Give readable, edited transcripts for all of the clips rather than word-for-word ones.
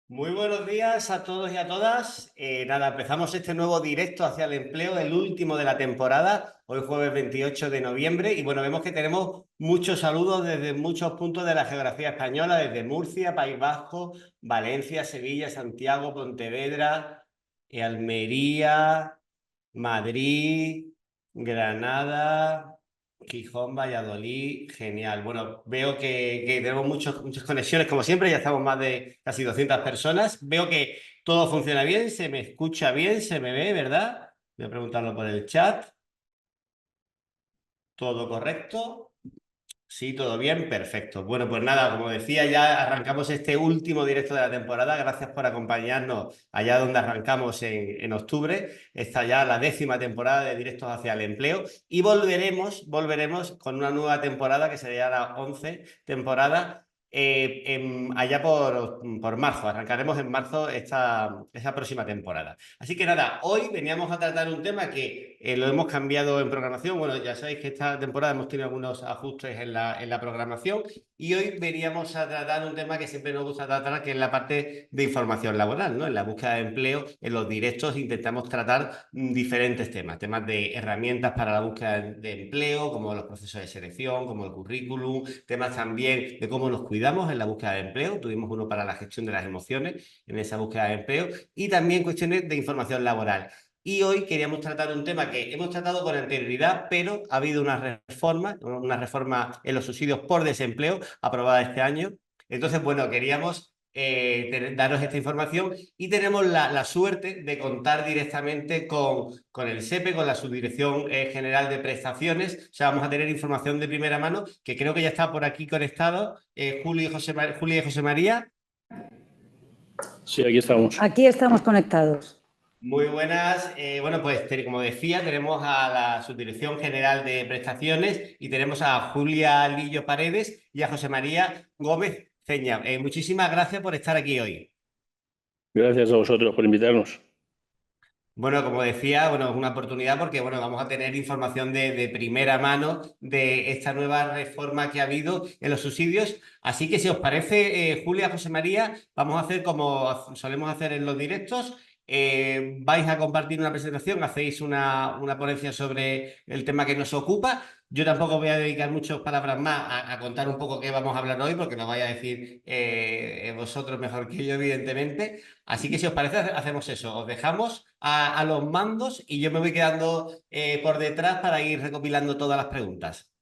Muy buenos días a todos y a todas. Nada, empezamos este nuevo directo hacia el empleo, el último de la temporada, hoy jueves 28 de noviembre. Y bueno, vemos que tenemos muchos saludos desde muchos puntos de la geografía española, desde Murcia, País Vasco, Valencia, Sevilla, Santiago, Pontevedra, Almería, Madrid, Granada. Gijón, Valladolid, genial. Bueno, veo que tenemos muchas conexiones, como siempre, ya estamos más de casi 200 personas. Veo que todo funciona bien, se me escucha bien, se me ve, ¿verdad? Voy a preguntarlo por el chat. ¿Todo correcto? Sí, todo bien, perfecto. Bueno, pues nada, como decía, ya arrancamos este último directo de la temporada. Gracias por acompañarnos allá donde arrancamos en octubre. Está ya la 10ª temporada de Directos hacia el Empleo y volveremos con una nueva temporada que sería la 11 temporada allá por marzo. Arrancaremos en marzo esta próxima temporada. Así que nada, hoy veníamos a tratar un tema que lo hemos cambiado en programación. Bueno, ya sabéis que esta temporada hemos tenido algunos ajustes en la programación y hoy veníamos a tratar un tema que siempre nos gusta tratar, que es la parte de información laboral, ¿no? En la búsqueda de empleo, en los directos intentamos tratar diferentes temas de herramientas para la búsqueda de empleo, como los procesos de selección, como el currículum, temas también de cómo nos cuidamos en la búsqueda de empleo. Tuvimos uno para la gestión de las emociones en esa búsqueda de empleo y también cuestiones de información laboral. Y hoy queríamos tratar un tema que hemos tratado con anterioridad, pero ha habido una reforma en los subsidios por desempleo aprobada este año. Entonces, bueno, queríamos daros esta información y tenemos la suerte de contar directamente con el SEPE, con la Subdirección General de Prestaciones. O sea, vamos a tener información de primera mano, que creo que ya está por aquí conectado. Julia y José María. Sí, aquí estamos. Aquí estamos conectados. Muy buenas. Bueno, pues como decía, tenemos a la Subdirección General de Prestaciones y tenemos a Julia Lillo Paredes y a José María Gómez Ceña. Muchísimas gracias por estar aquí hoy. Gracias a vosotros por invitarnos. Bueno, como decía, bueno, es una oportunidad porque bueno, vamos a tener información de primera mano de esta nueva reforma que ha habido en los subsidios. Así que si os parece, Julia, José María, vamos a hacer como solemos hacer en los directos. Vais a compartir una presentación, hacéis una ponencia sobre el tema que nos ocupa. Yo tampoco voy a dedicar muchas palabras más a contar un poco qué vamos a hablar hoy, porque lo vais a decir vosotros mejor que yo, evidentemente. Así que si os parece, hacemos eso. Os dejamos a los mandos y yo me voy quedando por detrás para ir recopilando todas las preguntas.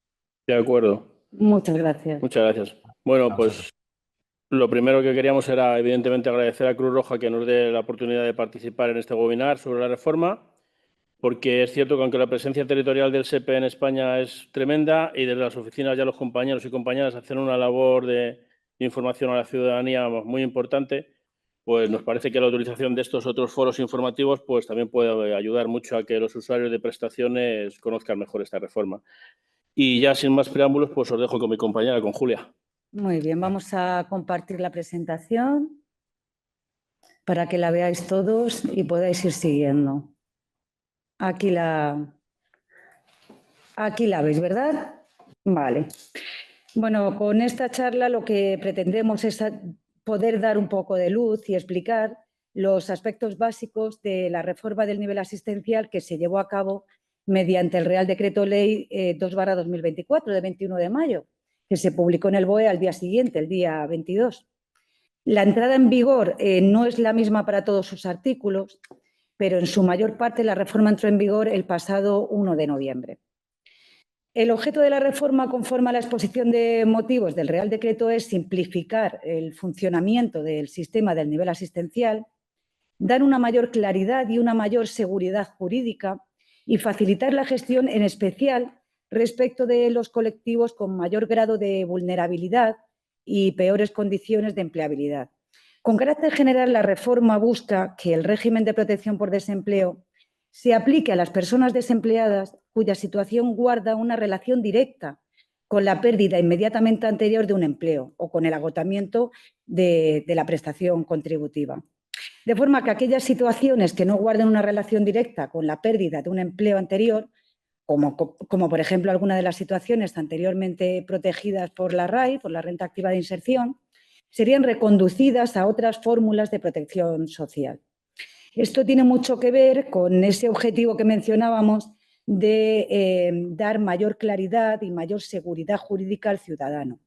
De acuerdo. Muchas gracias. Muchas gracias. Bueno, A vosotros. pues lo primero que queríamos era, evidentemente, agradecer a Cruz Roja que nos dé la oportunidad de participar en este webinar sobre la reforma, porque es cierto que aunque la presencia territorial del SEPE en España es tremenda y desde las oficinas ya los compañeros y compañeras hacen una labor de información a la ciudadanía muy importante, pues nos parece que la utilización de estos otros foros informativos pues también puede ayudar mucho a que los usuarios de prestaciones conozcan mejor esta reforma. Y ya sin más preámbulos, pues os dejo con mi compañera, con Julia. Muy bien, vamos a compartir la presentación para que la veáis todos y podáis ir siguiendo. Aquí la veis, ¿verdad? Vale. Bueno, con esta charla lo que pretendemos es poder dar un poco de luz y explicar los aspectos básicos de la reforma del nivel asistencial que se llevó a cabo mediante el Real Decreto Ley 2/2024 de 21 de mayo, que se publicó en el BOE al día siguiente, el día 22. La entrada en vigor no es la misma para todos sus artículos, pero en su mayor parte la reforma entró en vigor el pasado 1 de noviembre. El objeto de la reforma, conforme a la exposición de motivos del Real Decreto, es simplificar el funcionamiento del sistema del nivel asistencial, dar una mayor claridad y una mayor seguridad jurídica y facilitar la gestión, en especial respecto de los colectivos con mayor grado de vulnerabilidad y peores condiciones de empleabilidad. Con carácter general, la reforma busca que el régimen de protección por desempleo se aplique a las personas desempleadas cuya situación guarda una relación directa con la pérdida inmediatamente anterior de un empleo o con el agotamiento de la prestación contributiva. De forma que aquellas situaciones que no guarden una relación directa con la pérdida de un empleo anterior, como por ejemplo alguna de las situaciones anteriormente protegidas por la RAI, por la Renta Activa de Inserción, serían reconducidas a otras fórmulas de protección social. Esto tiene mucho que ver con ese objetivo que mencionábamos de dar mayor claridad y mayor seguridad jurídica al ciudadano,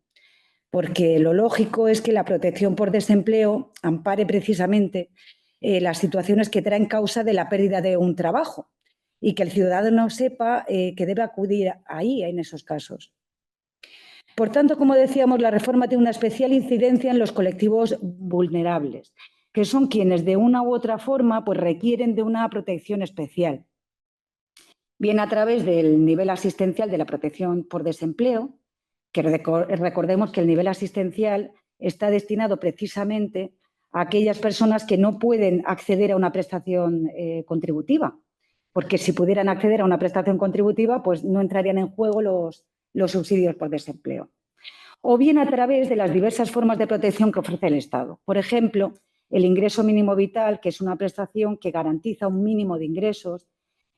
porque lo lógico es que la protección por desempleo ampare precisamente las situaciones que traen causa de la pérdida de un trabajo y que el ciudadano sepa que debe acudir ahí en esos casos. Por tanto, como decíamos, la reforma tiene una especial incidencia en los colectivos vulnerables, que son quienes de una u otra forma pues, requieren de una protección especial, bien a través del nivel asistencial de la protección por desempleo, que recordemos que el nivel asistencial está destinado precisamente a aquellas personas que no pueden acceder a una prestación contributiva, porque si pudieran acceder a una prestación contributiva, pues no entrarían en juego los subsidios por desempleo. O bien a través de las diversas formas de protección que ofrece el Estado. Por ejemplo, el ingreso mínimo vital, que es una prestación que garantiza un mínimo de ingresos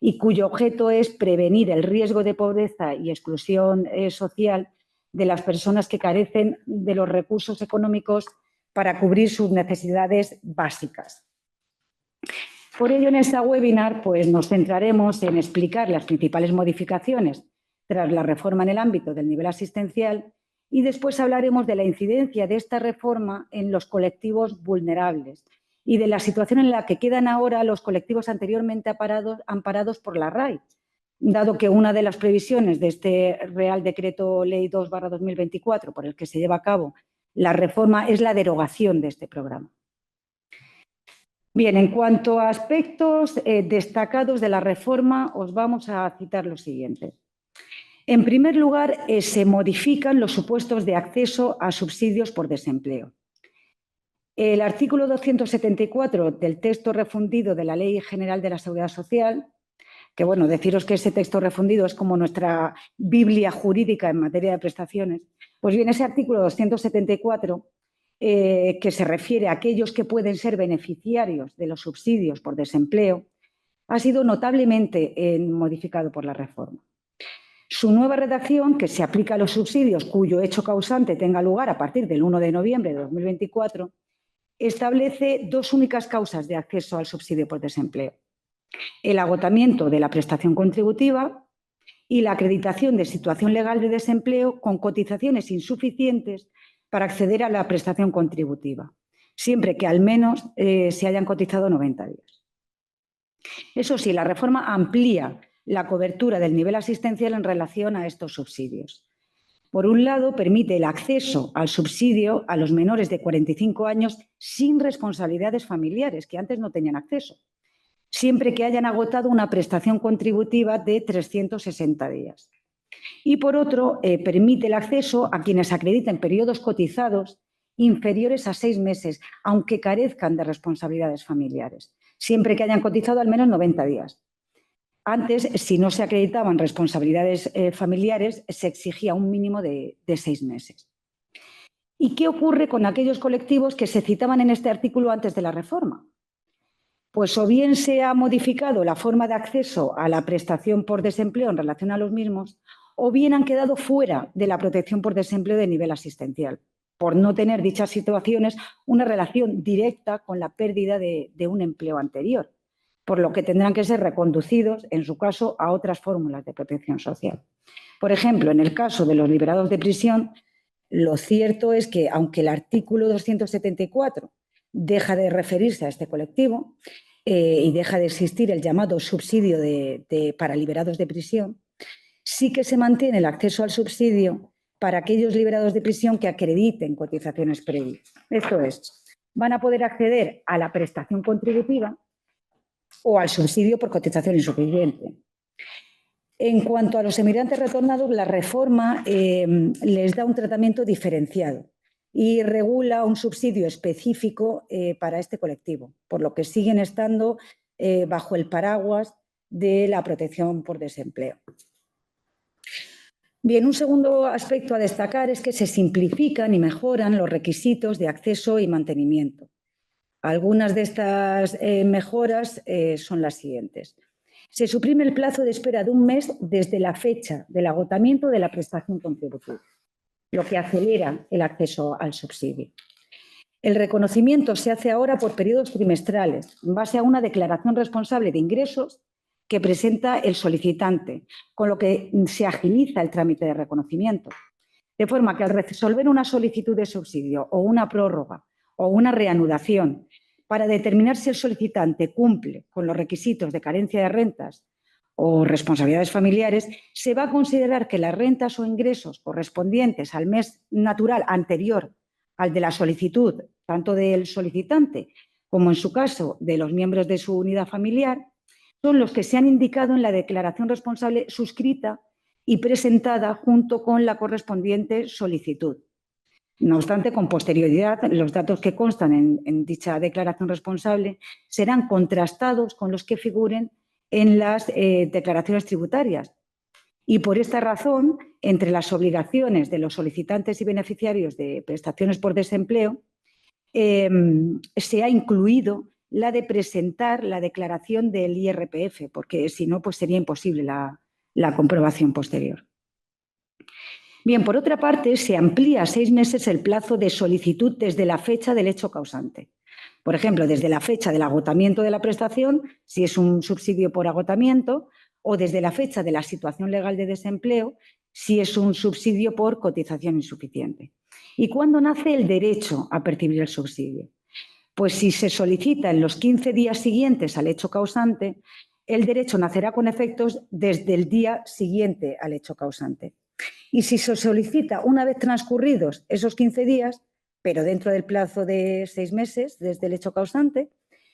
y cuyo objeto es prevenir el riesgo de pobreza y exclusión social de las personas que carecen de los recursos económicos para cubrir sus necesidades básicas. Por ello, en esta webinar pues, nos centraremos en explicar las principales modificaciones tras la reforma en el ámbito del nivel asistencial y después hablaremos de la incidencia de esta reforma en los colectivos vulnerables y de la situación en la que quedan ahora los colectivos anteriormente amparados por la RAI, dado que una de las previsiones de este Real Decreto Ley 2/2024, por el que se lleva a cabo la reforma, es la derogación de este programa. Bien, en cuanto a aspectos destacados de la reforma, os vamos a citar los siguientes. En primer lugar, se modifican los supuestos de acceso a subsidios por desempleo. El artículo 274 del texto refundido de la Ley General de la Seguridad Social, que bueno, deciros que ese texto refundido es como nuestra Biblia jurídica en materia de prestaciones, pues bien, ese artículo 274, que se refiere a aquellos que pueden ser beneficiarios de los subsidios por desempleo, ha sido notablemente modificado por la reforma. Su nueva redacción, que se aplica a los subsidios cuyo hecho causante tenga lugar a partir del 1 de noviembre de 2024, establece dos únicas causas de acceso al subsidio por desempleo: el agotamiento de la prestación contributiva y la acreditación de situación legal de desempleo con cotizaciones insuficientes para acceder a la prestación contributiva, siempre que al menos se hayan cotizado 90 días. Eso sí, la reforma amplía la cobertura del nivel asistencial en relación a estos subsidios. Por un lado, permite el acceso al subsidio a los menores de 45 años sin responsabilidades familiares, que antes no tenían acceso, siempre que hayan agotado una prestación contributiva de 360 días. Y por otro, permite el acceso a quienes acrediten periodos cotizados inferiores a 6 meses, aunque carezcan de responsabilidades familiares, siempre que hayan cotizado al menos 90 días. Antes, si no se acreditaban responsabilidades familiares, se exigía un mínimo de 6 meses. ¿Y qué ocurre con aquellos colectivos que se citaban en este artículo antes de la reforma? Pues o bien se ha modificado la forma de acceso a la prestación por desempleo en relación a los mismos, o bien han quedado fuera de la protección por desempleo de nivel asistencial, por no tener dichas situaciones una relación directa con la pérdida de un empleo anterior, por lo que tendrán que ser reconducidos, en su caso, a otras fórmulas de protección social. Por ejemplo, en el caso de los liberados de prisión, lo cierto es que, aunque el artículo 274 deja de referirse a este colectivo y deja de existir el llamado subsidio para liberados de prisión, sí que se mantiene el acceso al subsidio para aquellos liberados de prisión que acrediten cotizaciones previas. Esto es, van a poder acceder a la prestación contributiva o al subsidio por cotización insuficiente. En cuanto a los emigrantes retornados, la reforma les da un tratamiento diferenciado y regula un subsidio específico para este colectivo, por lo que siguen estando bajo el paraguas de la protección por desempleo. Bien, un segundo aspecto a destacar es que se simplifican y mejoran los requisitos de acceso y mantenimiento. Algunas de estas mejoras son las siguientes. Se suprime el plazo de espera de un mes desde la fecha del agotamiento de la prestación contributiva, lo que acelera el acceso al subsidio. El reconocimiento se hace ahora por periodos trimestrales, en base a una declaración responsable de ingresos que presenta el solicitante, con lo que se agiliza el trámite de reconocimiento. De forma que al resolver una solicitud de subsidio o una prórroga o una reanudación para determinar si el solicitante cumple con los requisitos de carencia de rentas o responsabilidades familiares, se va a considerar que las rentas o ingresos correspondientes al mes natural anterior al de la solicitud, tanto del solicitante como en su caso de los miembros de su unidad familiar, son los que se han indicado en la declaración responsable suscrita y presentada junto con la correspondiente solicitud. No obstante, con posterioridad, los datos que constan en dicha declaración responsable serán contrastados con los que figuren en las declaraciones tributarias. Y por esta razón, entre las obligaciones de los solicitantes y beneficiarios de prestaciones por desempleo, se ha incluido la de presentar la declaración del IRPF, porque si no, pues sería imposible la comprobación posterior. Bien, por otra parte, se amplía a 6 meses el plazo de solicitud desde la fecha del hecho causante. Por ejemplo, desde la fecha del agotamiento de la prestación, si es un subsidio por agotamiento, o desde la fecha de la situación legal de desempleo, si es un subsidio por cotización insuficiente. ¿Y cuándo nace el derecho a percibir el subsidio? Pues si se solicita en los 15 días siguientes al hecho causante, el derecho nacerá con efectos desde el día siguiente al hecho causante. Y si se solicita una vez transcurridos esos 15 días, pero dentro del plazo de 6 meses desde el hecho causante,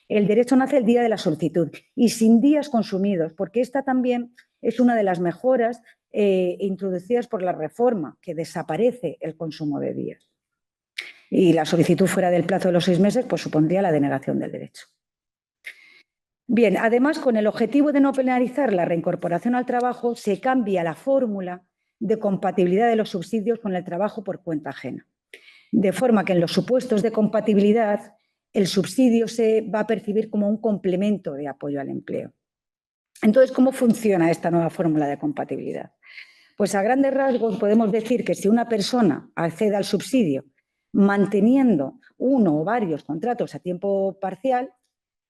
el derecho nace el día de la solicitud y sin días consumidos, porque esta también es una de las mejoras introducidas por la reforma, que desaparece el consumo de días. Y la solicitud fuera del plazo de los 6 meses, pues supondría la denegación del derecho. Bien, además, con el objetivo de no penalizar la reincorporación al trabajo, se cambia la fórmula de compatibilidad de los subsidios con el trabajo por cuenta ajena. De forma que en los supuestos de compatibilidad, el subsidio se va a percibir como un complemento de apoyo al empleo. Entonces, ¿cómo funciona esta nueva fórmula de compatibilidad? Pues a grandes rasgos podemos decir que si una persona accede al subsidio manteniendo uno o varios contratos a tiempo parcial,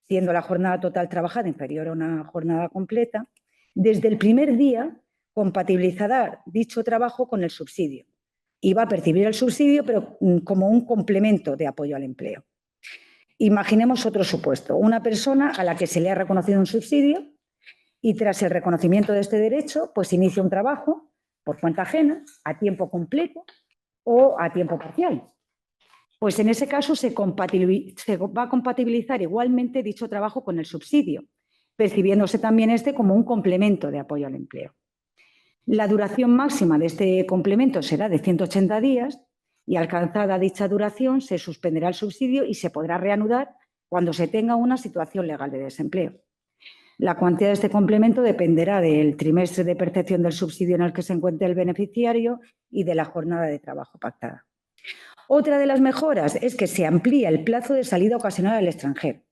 siendo la jornada total trabajada inferior a una jornada completa, desde el primer día compatibilizará dicho trabajo con el subsidio y va a percibir el subsidio, pero como un complemento de apoyo al empleo. Imaginemos otro supuesto, una persona a la que se le ha reconocido un subsidio y tras el reconocimiento de este derecho, pues inicia un trabajo por cuenta ajena, a tiempo completo o a tiempo parcial. Pues en ese caso se va a compatibilizar igualmente dicho trabajo con el subsidio, percibiéndose también este como un complemento de apoyo al empleo. La duración máxima de este complemento será de 180 días y alcanzada dicha duración se suspenderá el subsidio y se podrá reanudar cuando se tenga una situación legal de desempleo. La cuantía de este complemento dependerá del trimestre de percepción del subsidio en el que se encuentre el beneficiario y de la jornada de trabajo pactada. Otra de las mejoras es que se amplía el plazo de salida ocasional al extranjero,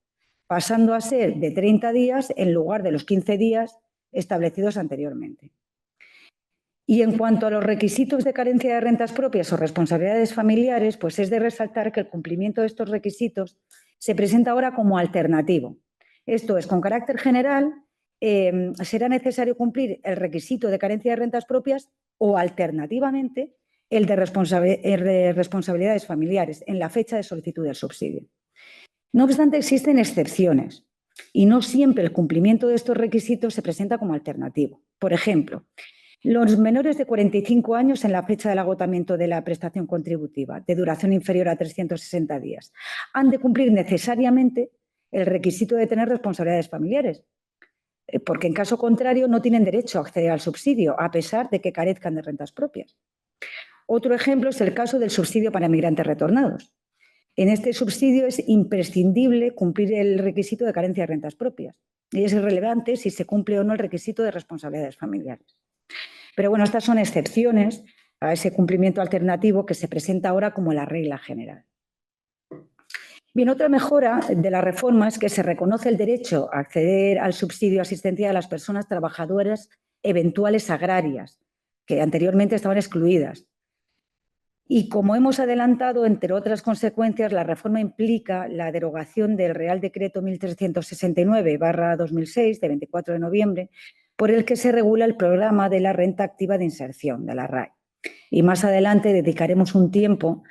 pasando a ser de 30 días en lugar de los 15 días establecidos anteriormente. Y en cuanto a los requisitos de carencia de rentas propias o responsabilidades familiares, pues es de resaltar que el cumplimiento de estos requisitos se presenta ahora como alternativo. Esto es, con carácter general, será necesario cumplir el requisito de carencia de rentas propias o, alternativamente, el de responsabilidades familiares en la fecha de solicitud del subsidio. No obstante, existen excepciones y no siempre el cumplimiento de estos requisitos se presenta como alternativo. Por ejemplo, los menores de 45 años en la fecha del agotamiento de la prestación contributiva de duración inferior a 360 días han de cumplir necesariamente el requisito de tener responsabilidades familiares, porque en caso contrario no tienen derecho a acceder al subsidio, a pesar de que carezcan de rentas propias. Otro ejemplo es el caso del subsidio para migrantes retornados. En este subsidio es imprescindible cumplir el requisito de carencia de rentas propias y es irrelevante si se cumple o no el requisito de responsabilidades familiares. Pero bueno, estas son excepciones a ese cumplimiento alternativo que se presenta ahora como la regla general. Bien, otra mejora de la reforma es que se reconoce el derecho a acceder al subsidio asistencial a las personas trabajadoras eventuales agrarias, que anteriormente estaban excluidas. Y como hemos adelantado, entre otras consecuencias, la reforma implica la derogación del Real Decreto 1369/2006 de 24 de noviembre, por el que se regula el programa de la renta activa de inserción de la RAE. Y más adelante dedicaremos un tiempo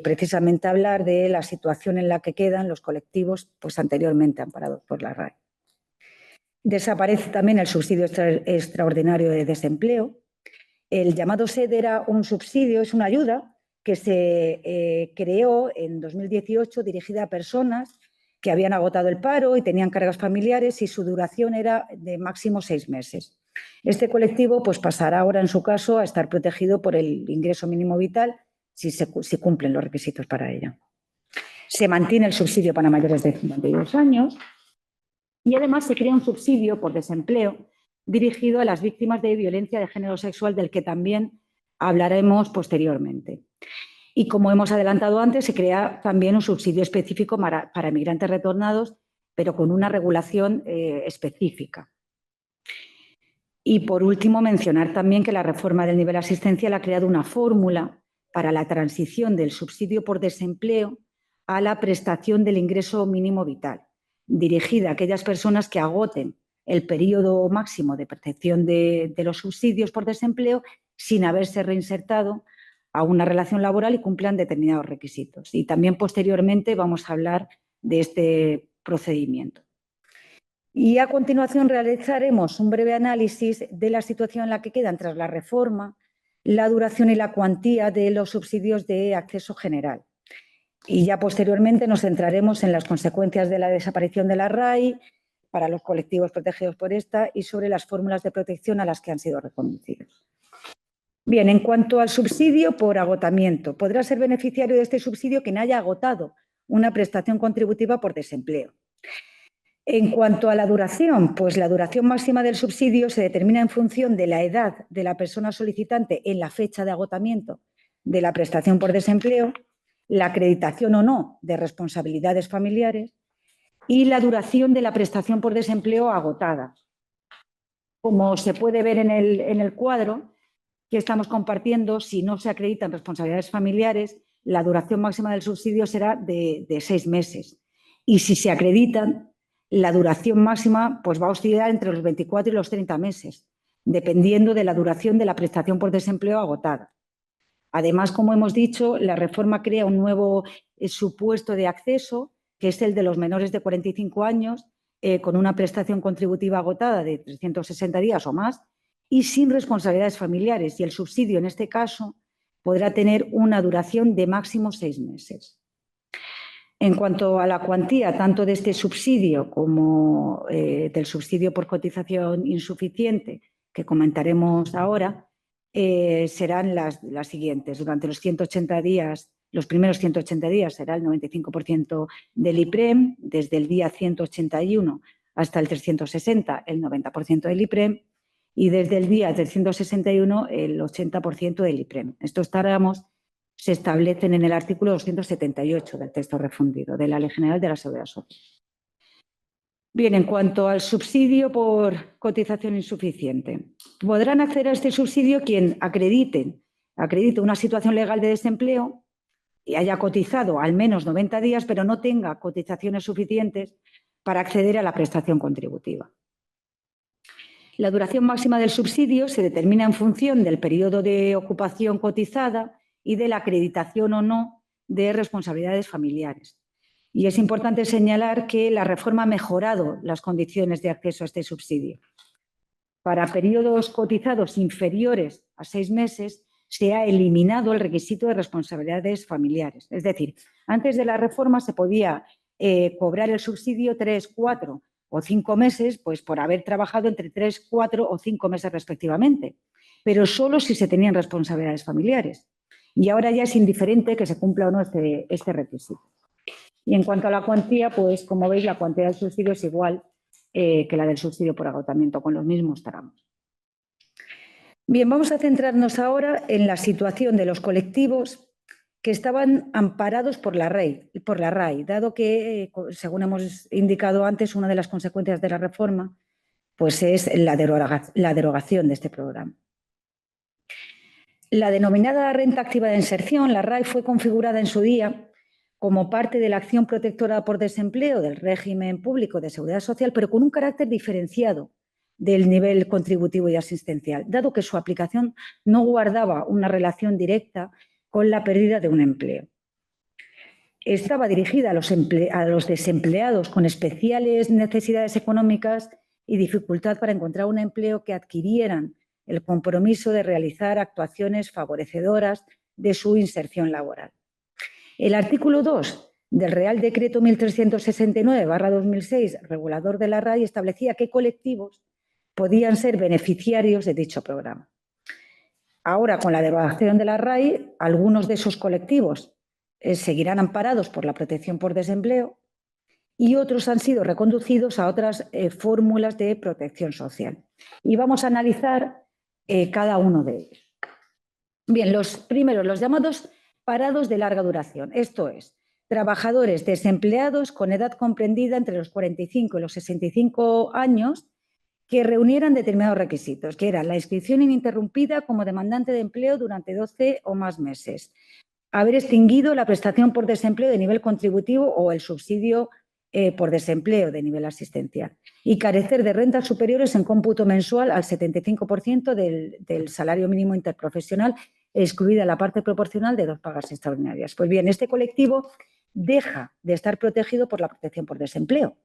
precisamente a hablar de la situación en la que quedan los colectivos pues, anteriormente amparados por la RAE. Desaparece también el subsidio extraordinario de desempleo. El llamado SED era un subsidio, es una ayuda que se creó en 2018 dirigida a personas que habían agotado el paro y tenían cargas familiares y su duración era de máximo 6 meses. Este colectivo pues, pasará ahora, en su caso, a estar protegido por el ingreso mínimo vital si cumplen los requisitos para ello. Se mantiene el subsidio para mayores de 52 años y además se crea un subsidio por desempleo dirigido a las víctimas de violencia de género sexual, del que también hablaremos posteriormente. Y como hemos adelantado antes, se crea también un subsidio específico para migrantes retornados, pero con una regulación específica. Y por último, mencionar también que la reforma del nivel asistencial ha creado una fórmula para la transición del subsidio por desempleo a la prestación del ingreso mínimo vital, dirigida a aquellas personas que agoten el periodo máximo de percepción de los subsidios por desempleo sin haberse reinsertado a una relación laboral y cumplan determinados requisitos. Y también posteriormente vamos a hablar de este procedimiento. Y a continuación realizaremos un breve análisis de la situación en la que quedan tras la reforma, la duración y la cuantía de los subsidios de acceso general. Y ya posteriormente nos centraremos en las consecuencias de la desaparición de la RAI para los colectivos protegidos por esta y sobre las fórmulas de protección a las que han sido reconocidos. Bien, en cuanto al subsidio por agotamiento, podrá ser beneficiario de este subsidio quien haya agotado una prestación contributiva por desempleo. En cuanto a la duración, pues la duración máxima del subsidio se determina en función de la edad de la persona solicitante en la fecha de agotamiento de la prestación por desempleo, la acreditación o no de responsabilidades familiares y la duración de la prestación por desempleo agotada. Como se puede ver en el cuadro que estamos compartiendo, si no se acreditan responsabilidades familiares, la duración máxima del subsidio será de 6 meses. Y si se acreditan, la duración máxima pues, va a oscilar entre los 24 y los 30 meses, dependiendo de la duración de la prestación por desempleo agotada. Además, como hemos dicho, la reforma crea un nuevo supuesto de acceso, que es el de los menores de 45 años, con una prestación contributiva agotada de 360 días o más y sin responsabilidades familiares. Y el subsidio, en este caso, podrá tener una duración de máximo 6 meses. En cuanto a la cuantía, tanto de este subsidio como del subsidio por cotización insuficiente, que comentaremos ahora, serán las siguientes. Durante los 180 días, los primeros 180 días será el 95% del IPREM, desde el día 181 hasta el 360 el 90% del IPREM y desde el día 361 el 80% del IPREM. Estos tramos se establecen en el artículo 278 del texto refundido de la Ley General de la Seguridad Social. Bien, en cuanto al subsidio por cotización insuficiente, podrán acceder a este subsidio quien acredite una situación legal de desempleo y haya cotizado al menos 90 días, pero no tenga cotizaciones suficientes para acceder a la prestación contributiva. La duración máxima del subsidio se determina en función del periodo de ocupación cotizada y de la acreditación o no de responsabilidades familiares. Y es importante señalar que la reforma ha mejorado las condiciones de acceso a este subsidio. Para periodos cotizados inferiores a 6 meses se ha eliminado el requisito de responsabilidades familiares. Es decir, antes de la reforma se podía cobrar el subsidio 3, 4 o 5 meses pues por haber trabajado entre 3, 4 o 5 meses respectivamente, pero solo si se tenían responsabilidades familiares. Y ahora ya es indiferente que se cumpla o no este requisito. Y en cuanto a la cuantía, pues como veis, la cuantía del subsidio es igual que la del subsidio por agotamiento, con los mismos tramos. Bien, vamos a centrarnos ahora en la situación de los colectivos que estaban amparados por la RAI, dado que, según hemos indicado antes, una de las consecuencias de la reforma pues es la derogación de este programa. La denominada renta activa de inserción, la RAI, fue configurada en su día como parte de la acción protectora por desempleo del régimen público de seguridad social, pero con un carácter diferenciado del nivel contributivo y asistencial, dado que su aplicación no guardaba una relación directa con la pérdida de un empleo. Estaba dirigida a los desempleados con especiales necesidades económicas y dificultad para encontrar un empleo que adquirieran el compromiso de realizar actuaciones favorecedoras de su inserción laboral. El artículo 2 del Real Decreto 1369/2006, regulador de la RAI, establecía qué colectivos podían ser beneficiarios de dicho programa. Ahora, con la derogación de la RAI, algunos de esos colectivos seguirán amparados por la protección por desempleo y otros han sido reconducidos a otras fórmulas de protección social. Y vamos a analizar cada uno de ellos. Bien, los primeros, los llamados parados de larga duración, esto es, trabajadores desempleados con edad comprendida entre los 45 y los 65 años que reunieran determinados requisitos, que eran la inscripción ininterrumpida como demandante de empleo durante 12 o más meses, haber extinguido la prestación por desempleo de nivel contributivo o el subsidio por desempleo de nivel asistencial y carecer de rentas superiores en cómputo mensual al 75% del salario mínimo interprofesional, excluida la parte proporcional de 2 pagas extraordinarias. Pues bien, este colectivo deja de estar protegido por la protección por desempleo.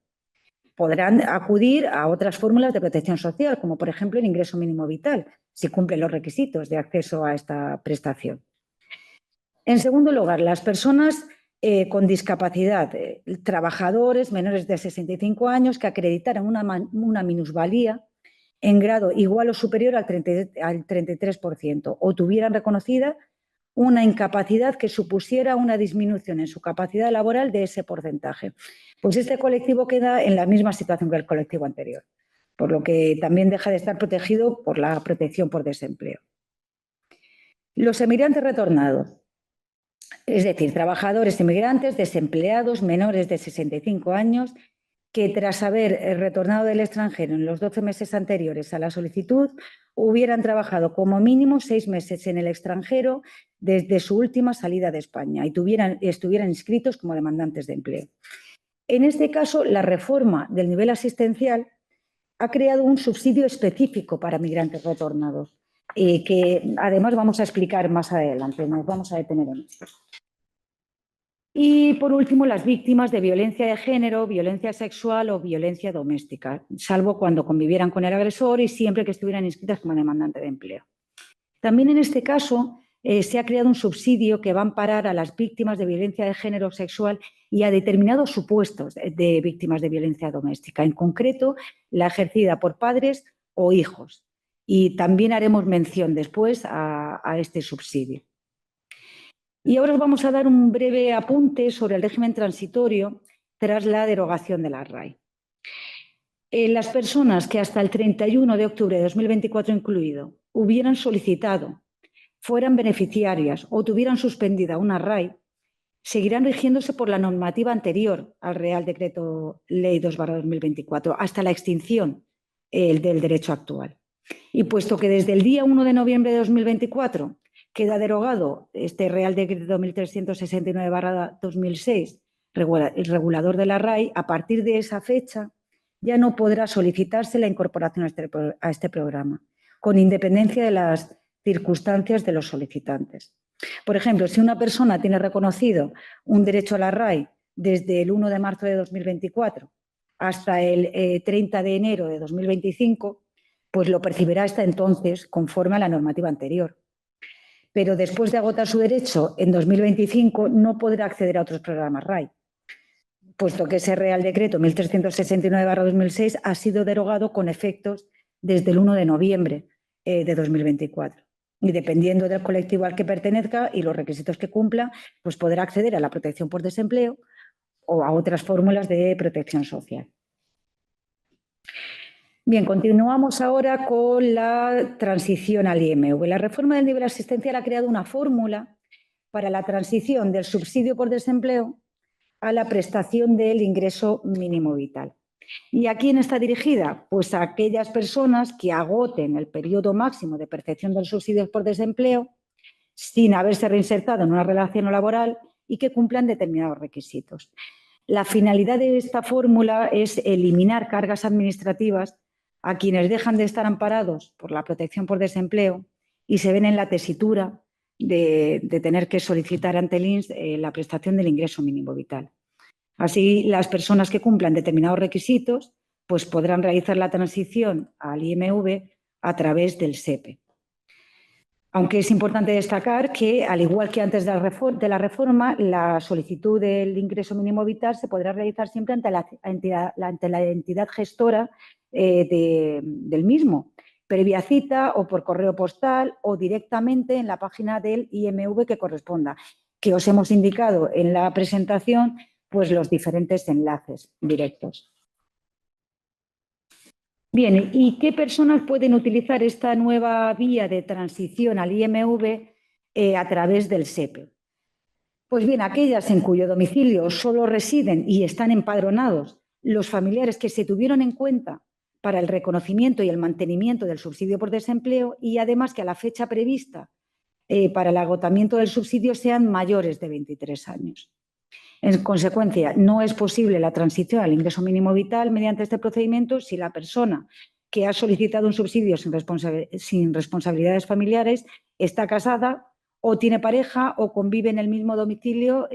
Podrán acudir a otras fórmulas de protección social, como por ejemplo el ingreso mínimo vital, si cumplen los requisitos de acceso a esta prestación. En segundo lugar, las personas con discapacidad, trabajadores menores de 65 años que acreditaran una minusvalía en grado igual o superior al 33% o tuvieran reconocida una incapacidad que supusiera una disminución en su capacidad laboral de ese porcentaje. Pues este colectivo queda en la misma situación que el colectivo anterior, por lo que también deja de estar protegido por la protección por desempleo. Los emigrantes retornados, es decir, trabajadores inmigrantes desempleados menores de 65 años que tras haber retornado del extranjero en los 12 meses anteriores a la solicitud hubieran trabajado como mínimo 6 meses en el extranjero desde su última salida de España y estuvieran inscritos como demandantes de empleo. En este caso, la reforma del nivel asistencial ha creado un subsidio específico para migrantes retornados, que además vamos a explicar más adelante, nos vamos a detener en esto. Y, por último, las víctimas de violencia de género, violencia sexual o violencia doméstica, salvo cuando convivieran con el agresor y siempre que estuvieran inscritas como demandante de empleo. También en este caso se ha creado un subsidio que va a amparar a las víctimas de violencia de género sexual y a determinados supuestos de víctimas de violencia doméstica, en concreto la ejercida por padres o hijos. Y también haremos mención después a este subsidio. Y ahora os vamos a dar un breve apunte sobre el régimen transitorio tras la derogación de la RAI. Las personas que hasta el 31 de octubre de 2024 incluido hubieran solicitado, fueran beneficiarias o tuvieran suspendida una RAI, seguirán rigiéndose por la normativa anterior al Real Decreto Ley 2/2024 hasta la extinción del derecho actual. Y puesto que desde el día 1 de noviembre de 2024 queda derogado este Real Decreto 1369/2006, el regulador de la RAI, a partir de esa fecha ya no podrá solicitarse la incorporación a este programa, con independencia de las circunstancias de los solicitantes. Por ejemplo, si una persona tiene reconocido un derecho a la RAI desde el 1 de marzo de 2024 hasta el 30 de enero de 2025, pues lo percibirá hasta entonces conforme a la normativa anterior. Pero después de agotar su derecho en 2025 no podrá acceder a otros programas RAI, puesto que ese Real Decreto 1369/2006 ha sido derogado con efectos desde el 1 de noviembre de 2024. Y dependiendo del colectivo al que pertenezca y los requisitos que cumpla, pues podrá acceder a la protección por desempleo o a otras fórmulas de protección social. Bien, continuamos ahora con la transición al IMV. La reforma del nivel asistencial ha creado una fórmula para la transición del subsidio por desempleo a la prestación del ingreso mínimo vital. ¿Y a quién está dirigida? Pues a aquellas personas que agoten el periodo máximo de percepción del subsidio por desempleo sin haberse reinsertado en una relación laboral y que cumplan determinados requisitos. La finalidad de esta fórmula es eliminar cargas administrativas a quienes dejan de estar amparados por la protección por desempleo y se ven en la tesitura de tener que solicitar ante el INS la prestación del ingreso mínimo vital. Así, las personas que cumplan determinados requisitos pues podrán realizar la transición al IMV a través del SEPE. Aunque es importante destacar que, al igual que antes de la reforma, la solicitud del ingreso mínimo vital se podrá realizar siempre ante la entidad gestora del mismo, previa cita o por correo postal o directamente en la página del IMV que corresponda, que os hemos indicado en la presentación pues los diferentes enlaces directos. Bien, ¿y qué personas pueden utilizar esta nueva vía de transición al IMV a través del SEPE? Pues bien, aquellas en cuyo domicilio solo residen y están empadronados los familiares que se tuvieron en cuenta para el reconocimiento y el mantenimiento del subsidio por desempleo y además que a la fecha prevista para el agotamiento del subsidio sean mayores de 23 años. En consecuencia, no es posible la transición al ingreso mínimo vital mediante este procedimiento si la persona que ha solicitado un subsidio sin responsabilidades familiares está casada o tiene pareja o convive en el mismo domicilio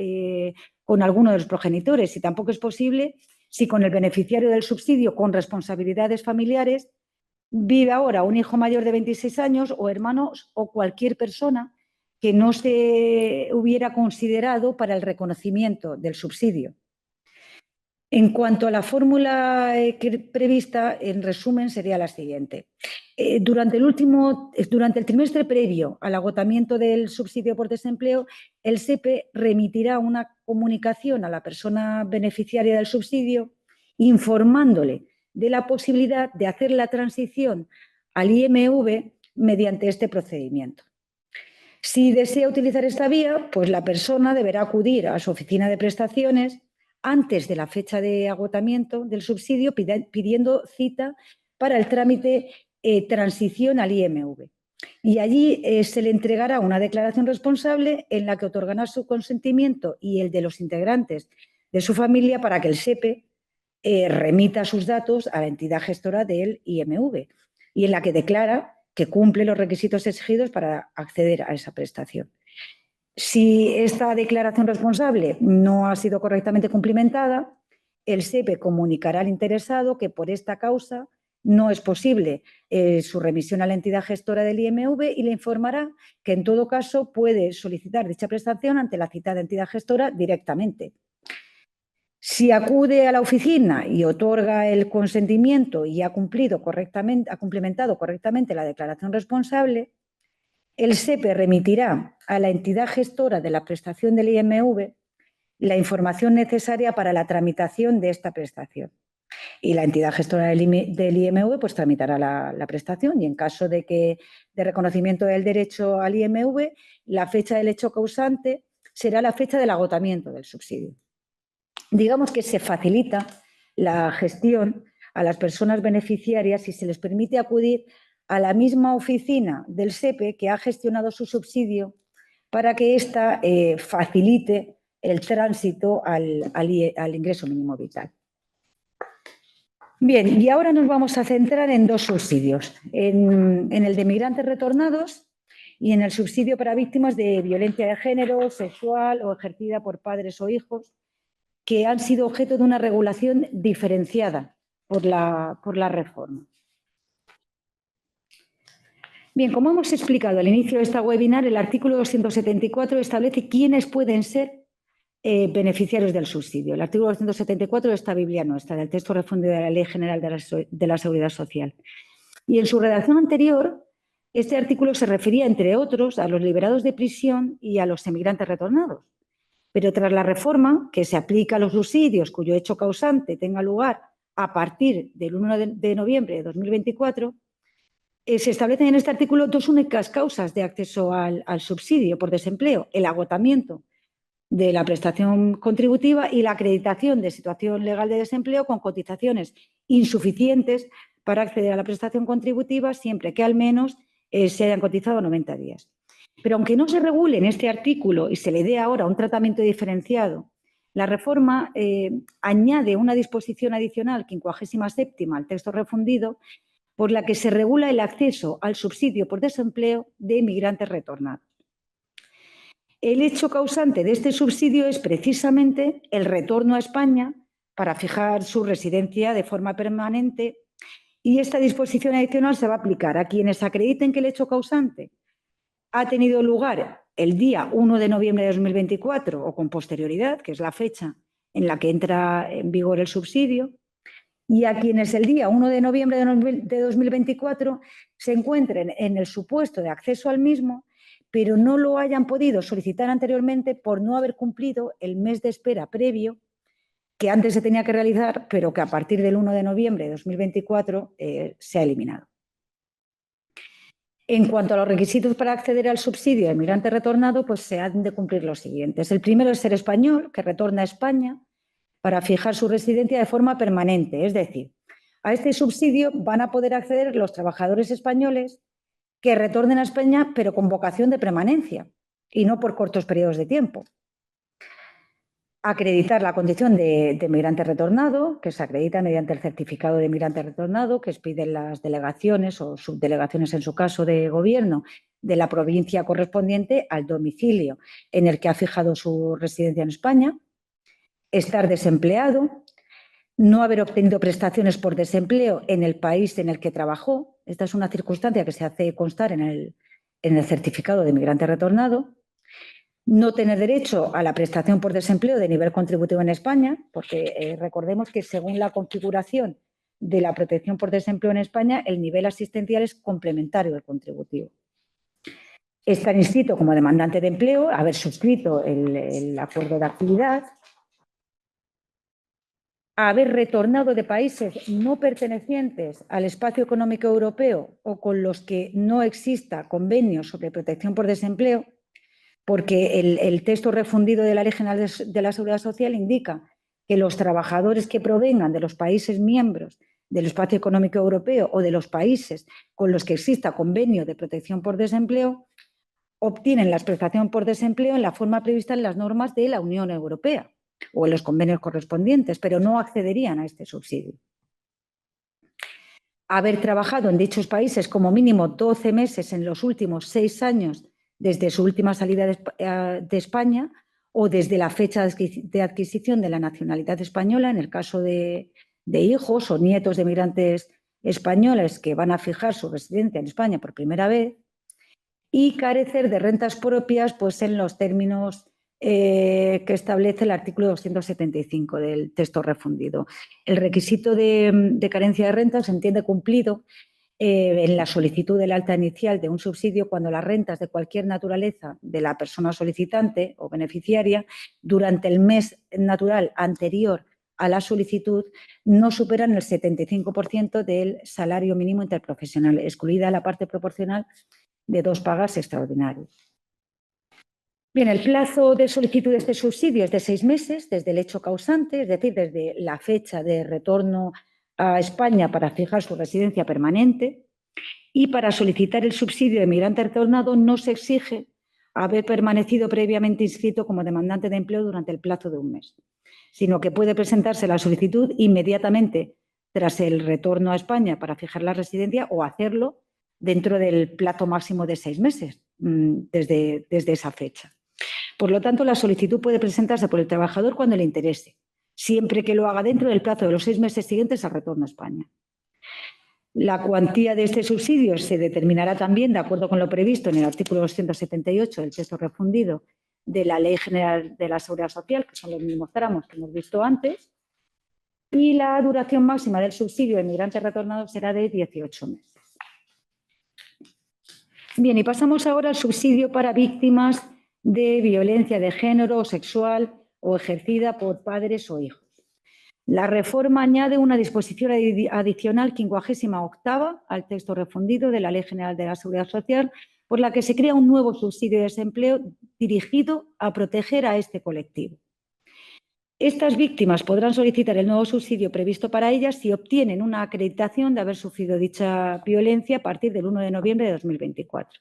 con alguno de los progenitores. Y tampoco es posible si con el beneficiario del subsidio con responsabilidades familiares vive ahora un hijo mayor de 26 años o hermanos o cualquier persona que no se hubiera considerado para el reconocimiento del subsidio. En cuanto a la fórmula prevista, en resumen, sería la siguiente. Durante el trimestre previo al agotamiento del subsidio por desempleo, el SEPE remitirá una comunicación a la persona beneficiaria del subsidio informándole de la posibilidad de hacer la transición al IMV mediante este procedimiento. Si desea utilizar esta vía, pues la persona deberá acudir a su oficina de prestaciones antes de la fecha de agotamiento del subsidio pidiendo cita para el trámite transición al IMV. Y allí se le entregará una declaración responsable en la que otorgará su consentimiento y el de los integrantes de su familia para que el SEPE remita sus datos a la entidad gestora del IMV y en la que declara que cumple los requisitos exigidos para acceder a esa prestación. Si esta declaración responsable no ha sido correctamente cumplimentada, el SEPE comunicará al interesado que por esta causa no es posible su remisión a la entidad gestora del IMV y le informará que en todo caso puede solicitar dicha prestación ante la citada entidad gestora directamente. Si acude a la oficina y otorga el consentimiento y ha cumplimentado correctamente la declaración responsable, el SEPE remitirá a la entidad gestora de la prestación del IMV la información necesaria para la tramitación de esta prestación. Y la entidad gestora del IMV pues tramitará la prestación y en caso de reconocimiento del derecho al IMV, la fecha del hecho causante será la fecha del agotamiento del subsidio. Digamos que se facilita la gestión a las personas beneficiarias y se les permite acudir a la misma oficina del SEPE que ha gestionado su subsidio para que ésta facilite el tránsito al ingreso mínimo vital. Bien, y ahora nos vamos a centrar en dos subsidios, en el de migrantes retornados y en el subsidio para víctimas de violencia de género, sexual o ejercida por padres o hijos, que han sido objeto de una regulación diferenciada por la reforma. Bien, como hemos explicado al inicio de esta webinar, el artículo 274 establece quiénes pueden ser beneficiarios del subsidio. El artículo 274 de esta Biblia nuestra, del texto refundido de la Ley General de la Seguridad Social. Y en su redacción anterior, este artículo se refería, entre otros, a los liberados de prisión y a los emigrantes retornados. Pero tras la reforma, que se aplica a los subsidios cuyo hecho causante tenga lugar a partir del 1 de noviembre de 2024, se establecen en este artículo dos únicas causas de acceso al subsidio por desempleo: el agotamiento de la prestación contributiva y la acreditación de situación legal de desempleo con cotizaciones insuficientes para acceder a la prestación contributiva siempre que al menos se hayan cotizado 90 días. Pero aunque no se regule en este artículo y se le dé ahora un tratamiento diferenciado, la reforma añade una disposición adicional, 57ª, al texto refundido, por la que se regula el acceso al subsidio por desempleo de inmigrantes retornados. El hecho causante de este subsidio es precisamente el retorno a España para fijar su residencia de forma permanente, y esta disposición adicional se va a aplicar a quienes acrediten que el hecho causante ha tenido lugar el día 1 de noviembre de 2024 o con posterioridad, que es la fecha en la que entra en vigor el subsidio, y a quienes el día 1 de noviembre de 2024 se encuentren en el supuesto de acceso al mismo, pero no lo hayan podido solicitar anteriormente por no haber cumplido el mes de espera previo que antes se tenía que realizar, pero que a partir del 1 de noviembre de 2024 se ha eliminado. En cuanto a los requisitos para acceder al subsidio de inmigrante retornado, pues se han de cumplir los siguientes. El primero es ser español, que retorna a España para fijar su residencia de forma permanente. Es decir, a este subsidio van a poder acceder los trabajadores españoles que retornen a España, pero con vocación de permanencia y no por cortos periodos de tiempo. Acreditar la condición de migrante retornado, que se acredita mediante el certificado de migrante retornado que expiden las delegaciones o subdelegaciones, en su caso, de gobierno de la provincia correspondiente al domicilio en el que ha fijado su residencia en España. Estar desempleado, no haber obtenido prestaciones por desempleo en el país en el que trabajó. Esta es una circunstancia que se hace constar en el certificado de migrante retornado. No tener derecho a la prestación por desempleo de nivel contributivo en España, porque recordemos que según la configuración de la protección por desempleo en España, el nivel asistencial es complementario al contributivo. Estar inscrito como demandante de empleo, haber suscrito el acuerdo de actividad, haber retornado de países no pertenecientes al espacio económico europeo o con los que no exista convenio sobre protección por desempleo, porque el texto refundido de la Ley General de la Seguridad Social indica que los trabajadores que provengan de los países miembros del espacio económico europeo o de los países con los que exista convenio de protección por desempleo obtienen la prestación por desempleo en la forma prevista en las normas de la Unión Europea o en los convenios correspondientes, pero no accederían a este subsidio. Haber trabajado en dichos países como mínimo 12 meses en los últimos 6 años desde su última salida de España o desde la fecha de adquisición de la nacionalidad española, en el caso de hijos o nietos de migrantes españoles que van a fijar su residencia en España por primera vez, y carecer de rentas propias pues, en los términos que establece el artículo 275 del texto refundido. El requisito de carencia de rentas se entiende cumplido en la solicitud del alta inicial de un subsidio cuando las rentas de cualquier naturaleza de la persona solicitante o beneficiaria durante el mes natural anterior a la solicitud no superan el 75% del salario mínimo interprofesional, excluida la parte proporcional de 2 pagas extraordinarias. Bien, el plazo de solicitud de este subsidio es de 6 meses desde el hecho causante, es decir, desde la fecha de retorno a España para fijar su residencia permanente, y para solicitar el subsidio de migrante retornado no se exige haber permanecido previamente inscrito como demandante de empleo durante el plazo de 1 mes, sino que puede presentarse la solicitud inmediatamente tras el retorno a España para fijar la residencia o hacerlo dentro del plazo máximo de 6 meses desde esa fecha. Por lo tanto, la solicitud puede presentarse por el trabajador cuando le interese, siempre que lo haga dentro del plazo de los 6 meses siguientes al retorno a España. La cuantía de este subsidio se determinará también de acuerdo con lo previsto en el artículo 278 del texto refundido de la Ley General de la Seguridad Social, que son los mismos tramos que hemos visto antes, y la duración máxima del subsidio de migrante retornado será de 18 meses. Bien, y pasamos ahora al subsidio para víctimas de violencia de género o sexual o ejercida por padres o hijos. La reforma añade una disposición adicional 58ª al texto refundido de la Ley General de la Seguridad Social, por la que se crea un nuevo subsidio de desempleo dirigido a proteger a este colectivo. Estas víctimas podrán solicitar el nuevo subsidio previsto para ellas si obtienen una acreditación de haber sufrido dicha violencia a partir del 1 de noviembre de 2024.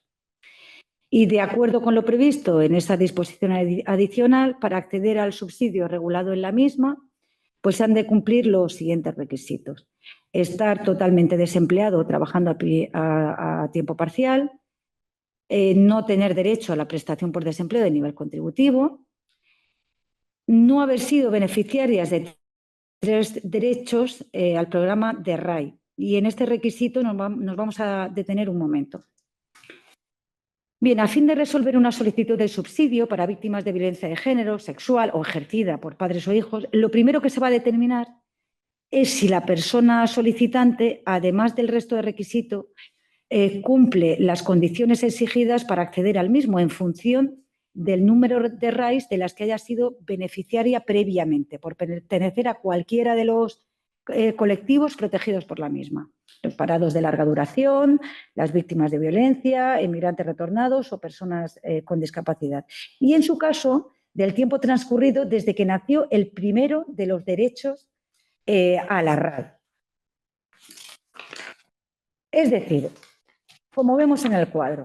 Y de acuerdo con lo previsto en esa disposición adicional, para acceder al subsidio regulado en la misma, pues se han de cumplir los siguientes requisitos. Estar totalmente desempleado o trabajando a tiempo parcial, no tener derecho a la prestación por desempleo de nivel contributivo, no haber sido beneficiarias de 3 derechos al programa de RAI. Y en este requisito nos vamos a detener un momento. Bien, a fin de resolver una solicitud de subsidio para víctimas de violencia de género, sexual o ejercida por padres o hijos, lo primero que se va a determinar es si la persona solicitante, además del resto de requisitos, cumple las condiciones exigidas para acceder al mismo en función del número de RAIs de las que haya sido beneficiaria previamente, por pertenecer a cualquiera de los colectivos protegidos por la misma. Los parados de larga duración, las víctimas de violencia, emigrantes retornados o personas con discapacidad. Y en su caso, del tiempo transcurrido desde que nació el primero de los derechos a la RAI. Es decir, como vemos en el cuadro,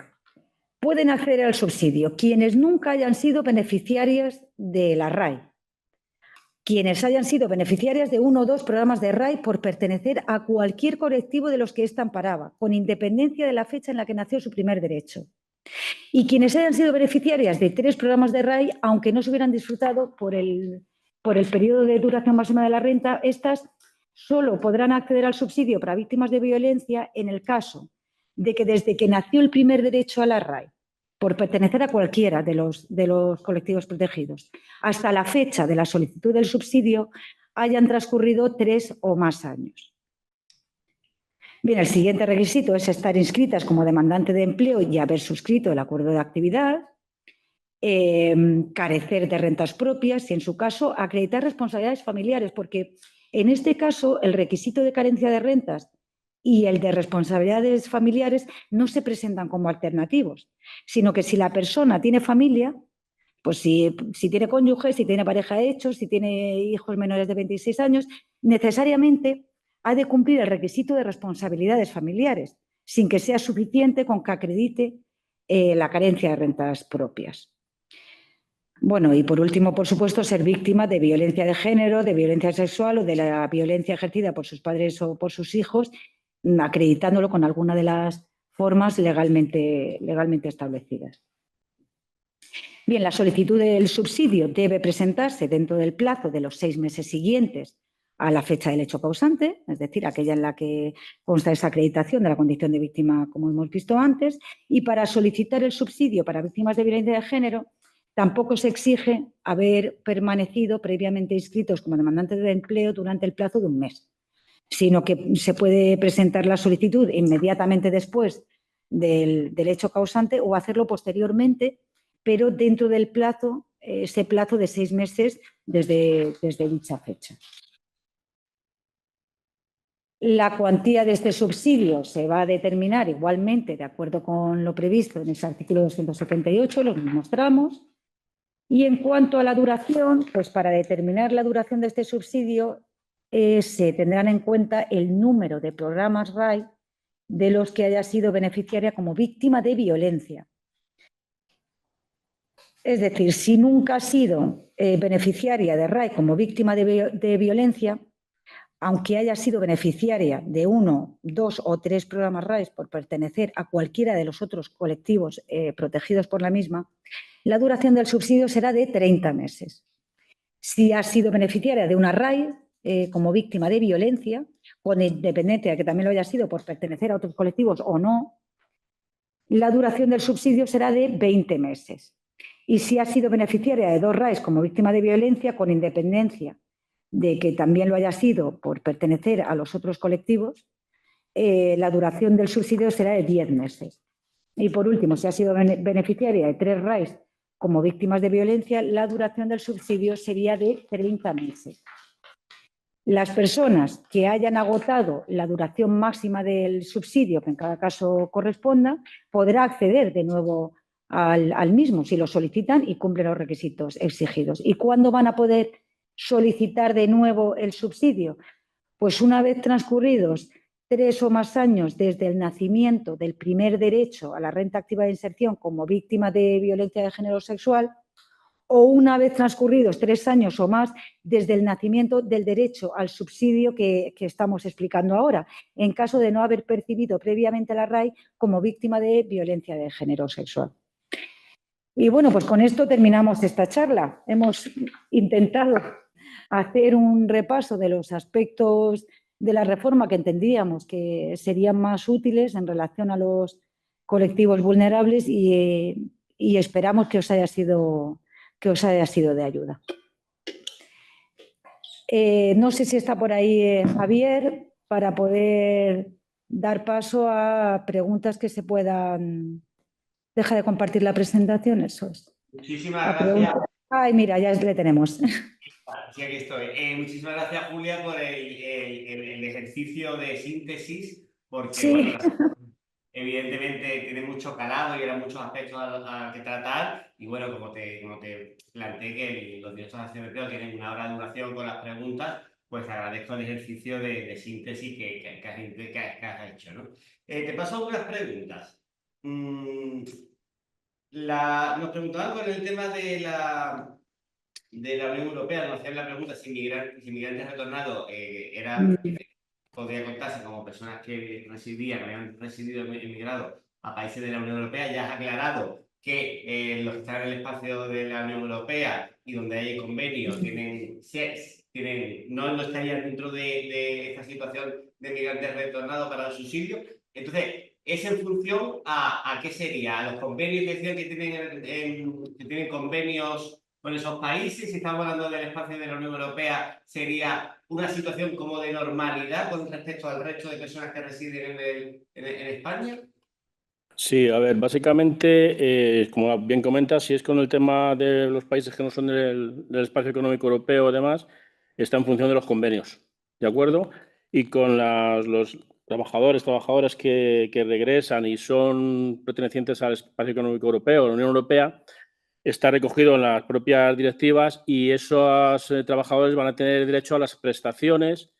pueden acceder al subsidio quienes nunca hayan sido beneficiarias de la RAI, quienes hayan sido beneficiarias de 1 o 2 programas de RAI por pertenecer a cualquier colectivo de los que ésta amparaba, con independencia de la fecha en la que nació su primer derecho, y quienes hayan sido beneficiarias de 3 programas de RAI, aunque no se hubieran disfrutado por el periodo de duración máxima de la renta, estas solo podrán acceder al subsidio para víctimas de violencia en el caso de que desde que nació el primer derecho a la RAI, por pertenecer a cualquiera de los colectivos protegidos, hasta la fecha de la solicitud del subsidio, hayan transcurrido 3 o más años. Bien, el siguiente requisito es estar inscritas como demandante de empleo y haber suscrito el acuerdo de actividad, carecer de rentas propias y, en su caso, acreditar responsabilidades familiares, porque en este caso el requisito de carencia de rentas y el de responsabilidades familiares no se presentan como alternativos, sino que si la persona tiene familia, pues si tiene cónyuge, si tiene pareja de hecho, si tiene hijos menores de 26 años, necesariamente ha de cumplir el requisito de responsabilidades familiares, sin que sea suficiente con que acredite la carencia de rentas propias. Bueno, y por último, por supuesto, ser víctima de violencia de género, de violencia sexual o de la violencia ejercida por sus padres o por sus hijos, acreditándolo con alguna de las formas legalmente establecidas. Bien, la solicitud del subsidio debe presentarse dentro del plazo de los 6 meses siguientes a la fecha del hecho causante, es decir, aquella en la que consta esa acreditación de la condición de víctima, como hemos visto antes, y para solicitar el subsidio para víctimas de violencia de género tampoco se exige haber permanecido previamente inscritos como demandantes de empleo durante el plazo de 1 mes, sino que se puede presentar la solicitud inmediatamente después del hecho causante o hacerlo posteriormente, pero dentro del plazo, ese plazo de 6 meses desde dicha fecha. La cuantía de este subsidio se va a determinar igualmente de acuerdo con lo previsto en ese artículo 278, los mismos tramos. Y en cuanto a la duración, pues para determinar la duración de este subsidio se tendrán en cuenta el número de programas RAI de los que haya sido beneficiaria como víctima de violencia. Es decir, si nunca ha sido beneficiaria de RAI como víctima de violencia, aunque haya sido beneficiaria de 1, 2 o 3 programas RAI por pertenecer a cualquiera de los otros colectivos protegidos por la misma, la duración del subsidio será de 30 meses. Si ha sido beneficiaria de una RAI como víctima de violencia, con independencia de que también lo haya sido por pertenecer a otros colectivos o no, la duración del subsidio será de 20 meses. Y si ha sido beneficiaria de 2 RAIs como víctima de violencia, con independencia de que también lo haya sido por pertenecer a los otros colectivos, la duración del subsidio será de 10 meses. Y por último, si ha sido beneficiaria de 3 RAIs como víctimas de violencia, la duración del subsidio sería de 30 meses. Las personas que hayan agotado la duración máxima del subsidio, que en cada caso corresponda, podrá acceder de nuevo al mismo si lo solicitan y cumplen los requisitos exigidos. ¿Y cuándo van a poder solicitar de nuevo el subsidio? Pues una vez transcurridos 3 o más años desde el nacimiento del primer derecho a la renta activa de inserción como víctima de violencia de género sexual, o una vez transcurridos 3 años o más desde el nacimiento del derecho al subsidio que estamos explicando ahora, en caso de no haber percibido previamente la RAI como víctima de violencia de género sexual. Y bueno, pues con esto terminamos esta charla. Hemos intentado hacer un repaso de los aspectos de la reforma que entendíamos que serían más útiles en relación a los colectivos vulnerables y esperamos que os haya sido de ayuda. No sé si está por ahí Javier para poder dar paso a preguntas que se puedan... Deja de compartir la presentación, eso es. Muchísimas gracias. Ay, mira, ya le tenemos. Sí, aquí estoy. Muchísimas gracias, Julia, por el ejercicio de síntesis, porque Sí. bueno, evidentemente tiene mucho calado y eran muchos aspectos a que tratar. Y bueno, como te planteé que los directos de acción de empleo tienen 1 hora de duración con las preguntas, pues agradezco el ejercicio de síntesis que has hecho, ¿no? Te paso algunas preguntas. Nos preguntaban con el tema de la Unión Europea, nos hacían la pregunta si inmigrantes retornados podría contarse como personas que habían residido emigrado a países de la Unión Europea. Ya has aclarado que los que están en el espacio de la Unión Europea y donde hay convenio no estarían dentro de esta situación de migrantes retornados para el subsidio. Entonces, ¿es en función a qué sería? ¿A los convenios que decían que tienen convenios con esos países? Si estamos hablando del espacio de la Unión Europea, ¿sería una situación como de normalidad con respecto al resto de personas que residen en España? Sí, a ver, básicamente, como bien comentas, si es con el tema de los países que no son del espacio económico europeo o demás, está en función de los convenios, ¿de acuerdo? Y con los trabajadoras que regresan y son pertenecientes al espacio económico europeo, la Unión Europea, está recogido en las propias directivas y esos trabajadores van a tener derecho a las prestaciones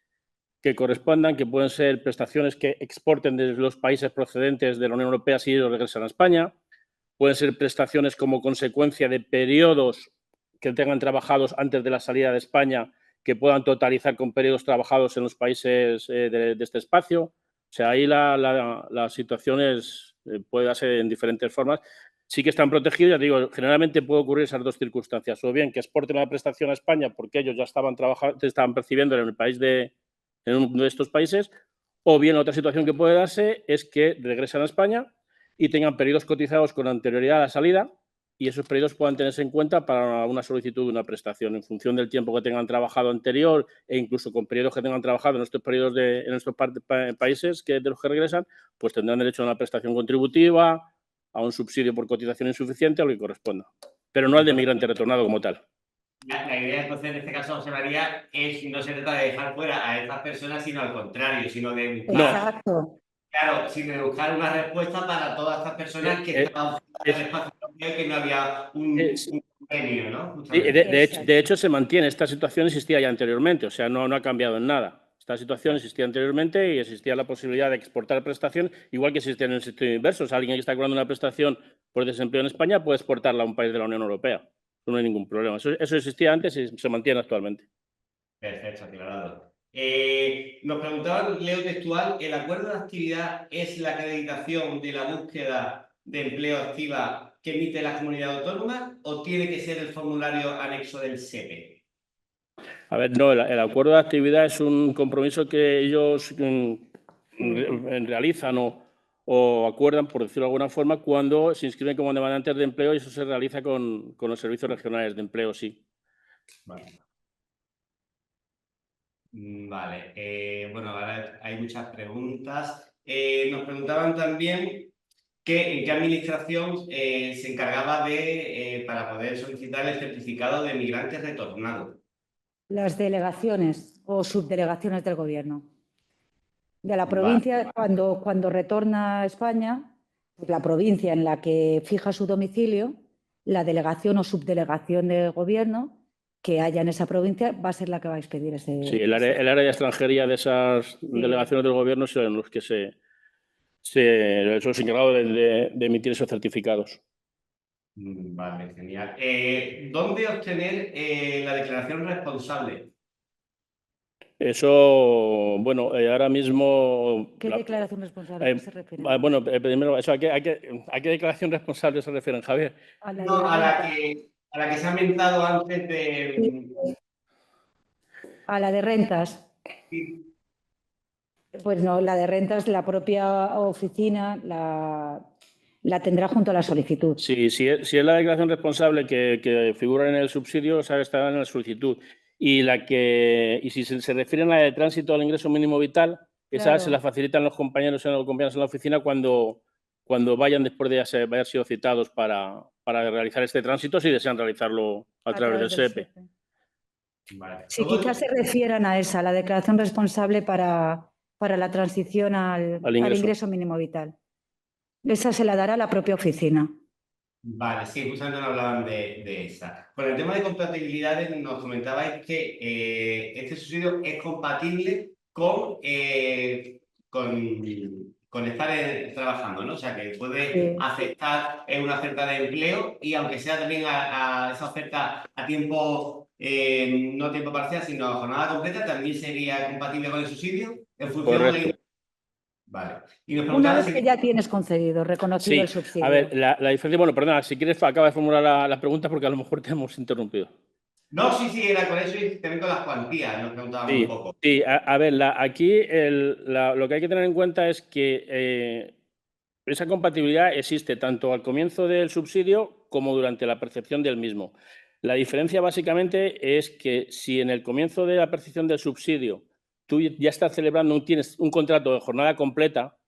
que correspondan, que pueden ser prestaciones que exporten desde los países procedentes de la Unión Europea si ellos regresan a España, pueden ser prestaciones como consecuencia de periodos que tengan trabajados antes de la salida de España, que puedan totalizar con periodos trabajados en los países de este espacio. O sea, ahí la situación puede darse en diferentes formas. Sí que están protegidos, ya digo, generalmente puede ocurrir esas 2 circunstancias, o bien que exporten una prestación a España porque ellos ya estaban percibiendo en el país en uno de estos países, o bien otra situación que puede darse es que regresan a España y tengan periodos cotizados con anterioridad a la salida y esos periodos puedan tenerse en cuenta para una solicitud de una prestación en función del tiempo que tengan trabajado anterior e incluso con periodos que tengan trabajado en estos periodos en estos países de los que regresan, pues tendrán derecho a una prestación contributiva, a un subsidio por cotización insuficiente, a lo que corresponda, pero no al de migrante retornado como tal. La idea, entonces, en este caso, José María, no se trata de dejar fuera a estas personas, sino al contrario, sino de buscar, Exacto. claro, sino de buscar una respuesta para todas estas personas que estaban fuera del espacio europeo y que no había un convenio, ¿no? De hecho, se mantiene. Esta situación existía ya anteriormente, o sea, no ha cambiado en nada. Esta situación existía anteriormente y existía la posibilidad de exportar prestación, igual que existía en el sentido inverso. O sea, alguien que está cobrando una prestación por desempleo en España puede exportarla a un país de la Unión Europea. No hay ningún problema. Eso existía antes y se mantiene actualmente. Perfecto, aclarado. Nos preguntaban, leo textual, ¿el acuerdo de actividad es la acreditación de la búsqueda de empleo activa que emite la comunidad autónoma o tiene que ser el formulario anexo del SEPE? A ver, no, el acuerdo de actividad es un compromiso que ellos realizan o acuerdan, por decirlo de alguna forma, cuando se inscriben como demandantes de empleo y eso se realiza con los servicios regionales de empleo, sí. Vale. Bueno, ahora hay muchas preguntas. Nos preguntaban también en qué administración se encargaba para poder solicitar el certificado de migrante retornado. Las delegaciones o subdelegaciones del gobierno. De la provincia, cuando retorna a España, pues la provincia en la que fija su domicilio, la delegación o subdelegación de gobierno que haya en esa provincia va a ser la que va a expedir ese... Sí, el área de extranjería de esas delegaciones del gobierno son los que son los encargados de emitir esos certificados. Vale, genial. ¿Dónde obtener la declaración responsable? Eso, bueno, ahora mismo... ¿Qué declaración responsable? ¿A qué se refiere? Bueno, primero, ¿a qué declaración responsable se refieren, Javier? A la, No, a la que se ha mentado antes de... a la de rentas. Pues no, la de rentas, la propia oficina la tendrá junto a la solicitud. Sí, si es la declaración responsable que figura en el subsidio, o sea, estará en la solicitud. Y si se refieren a la de tránsito al ingreso mínimo vital, esa Claro. se la facilitan los compañeros en la oficina cuando vayan después de haber sido citados para realizar este tránsito, si desean realizarlo a través del SEPE. Vale. Sí, quizás se refieran a esa, la declaración responsable para la transición al ingreso mínimo vital. Esa se la dará la propia oficina. Vale, sí, justamente nos hablaban de esa. Con el tema de compatibilidades nos comentabais que este subsidio es compatible con estar trabajando, ¿no? O sea, que puede afectar en una oferta de empleo y aunque sea también a esa oferta a tiempo, no tiempo parcial, sino a jornada completa, también sería compatible con el subsidio en función de... Vale. Y nos Una vez que ya tienes concedido, reconocido el subsidio. A ver, la diferencia, bueno, perdona, si quieres acaba de formular la pregunta porque a lo mejor te hemos interrumpido. No, sí, era con eso y también con las cuantías, nos preguntábamos un poco. Sí, a ver, aquí lo que hay que tener en cuenta es que esa compatibilidad existe tanto al comienzo del subsidio como durante la percepción del mismo. La diferencia básicamente es que si en el comienzo de la percepción del subsidio tú ya estás celebrando, tienes un contrato de jornada completa,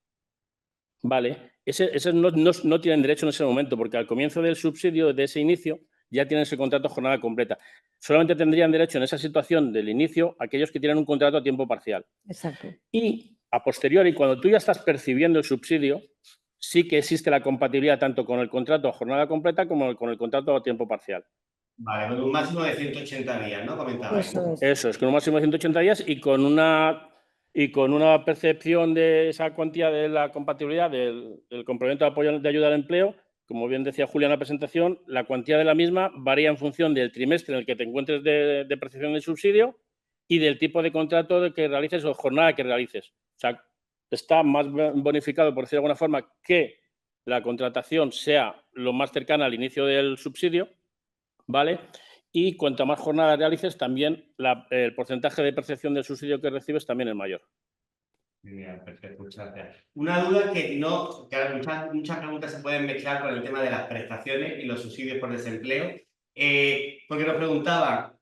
¿vale? Ese no tienen derecho en ese momento, porque al comienzo del subsidio, de ese inicio, ya tienen ese contrato de jornada completa. Solamente tendrían derecho en esa situación del inicio aquellos que tienen un contrato a tiempo parcial. Exacto. Y a posteriori, cuando tú ya estás percibiendo el subsidio, sí que existe la compatibilidad tanto con el contrato a jornada completa como con el contrato a tiempo parcial. Vale, con un máximo de 180 días, ¿no? Comentabais. Eso es, con un máximo de 180 días y con una percepción de esa cuantía de la compatibilidad del complemento de apoyo de ayuda al empleo. Como bien decía Julia en la presentación, la cuantía de la misma varía en función del trimestre en el que te encuentres de percepción del subsidio y del tipo de contrato que realices o jornada que realices. O sea, está más bonificado, por decirlo de alguna forma, que la contratación sea lo más cercana al inicio del subsidio, ¿vale? Y cuanto más jornadas realices, también el porcentaje de percepción del subsidio que recibes también es mayor. Genial, perfecto, muchas gracias. Una duda que muchas preguntas se pueden mezclar con el tema de las prestaciones y los subsidios por desempleo, porque nos preguntaban,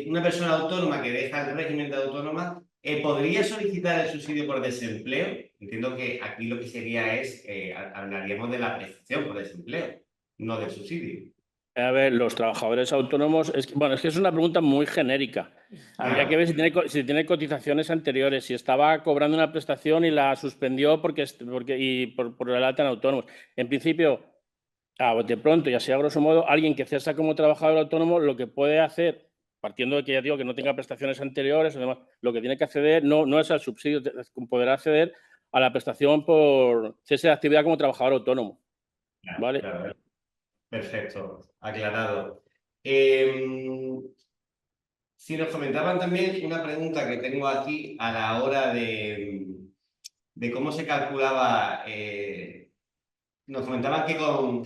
una persona autónoma que deja el régimen de autónoma, ¿podría solicitar el subsidio por desempleo? Entiendo que aquí lo que sería es, hablaríamos de la prestación por desempleo, no del subsidio. A ver, los trabajadores autónomos, es que es una pregunta muy genérica. Habría que ver si tiene cotizaciones anteriores, si estaba cobrando una prestación y la suspendió por el alta en autónomos. En principio, de pronto, ya sea grosso modo, alguien que cesa como trabajador autónomo, lo que puede hacer, partiendo de que ya digo que no tenga prestaciones anteriores, además, lo que tiene que acceder no es al subsidio, podrá acceder a la prestación por cese de actividad como trabajador autónomo. ¿Vale? Claro. Perfecto, aclarado. Si nos comentaban también una pregunta que tengo aquí a la hora de cómo se calculaba, nos comentaban que